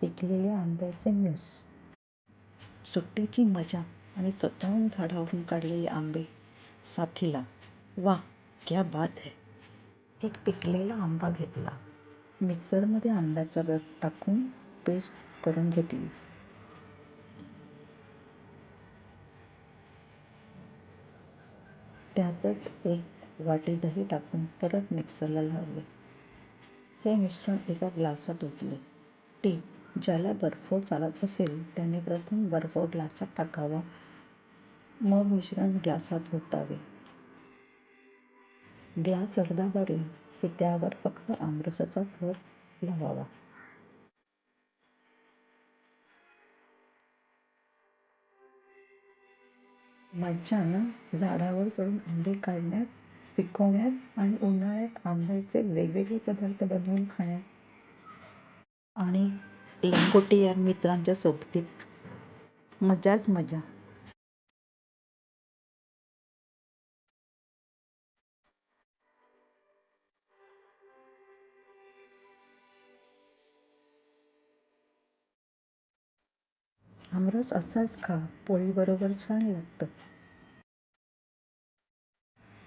पिकलेल्या आंब्याचे मूस, सुट्टीची मजा आणि स्वतःहून झाडावरून काढलेले आंबे साथीला. वाह क्या बात है. एक पिकलेला आंबा घेतला, मिक्सरमध्ये आंब्याचा रस टाकून पेस्ट करून घेतली. त्यातच एक वाटी दही टाकून परत मिक्सरला लावले. हे मिश्रण एका ग्लासात ओतले. टीप: ज्याला बर्फ चालत असेल त्याने प्रथम बर्फ ग्लासात टाकावा, मग मिश्रण ग्लासात ओतावे. ग्लास अर्धा भरला की त्यावर फक्त आमरसाचा थर लावावा. मज्जा ना. झाडावर चढून आंबे काढण्यात, पिकवण्यात आणि उन्हाळ्यात आंब्याचे वेगवेगळे पदार्थ बनवून खाण्यात. आणि लंगोटी या मित्रांच्या सोबतीत मजाच मजा. आमरस असाच खा, पोळीबरोबर छान लागतं.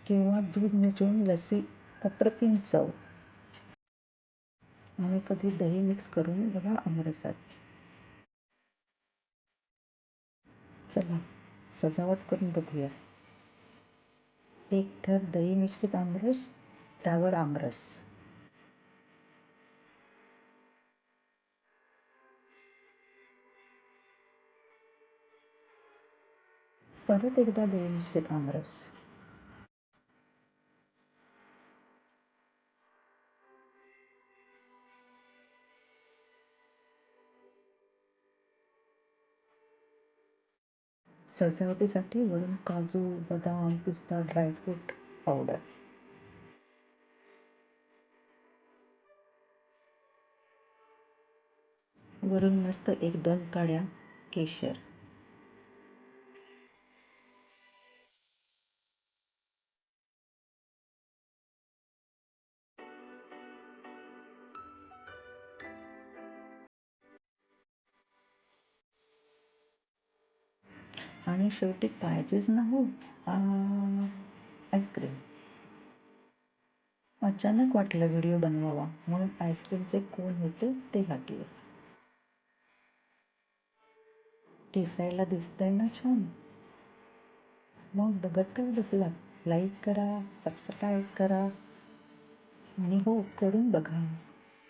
किंवा दूध मिसळून लस्सी, अप्रतिम चव. आणि कधी दही मिक्स करून बघा आमरसात. चला सजावट करून बघूया. एक थर दही मिश्रित आमरस, त्यावर आमरस. परत एकदा दही मिश्रित आमरस. सजावटीसाठी वरून काजू, बदाम, पिस्ता, ड्रायफ्रूट पावडर. वरून मस्त 1-2 काड्या केशर. आणि शेवटी पाहिजेच ना हो आईस्क्रीम. अचानक वाटलं व्हिडिओ बनवावा म्हणून आईस्क्रीमचे कोन होते ते घातले. दिसायला दिसतंय ना छान. मग बघत काय बसलात? लाईक करा, सबस्क्राईब करा आणि हो करून बघा.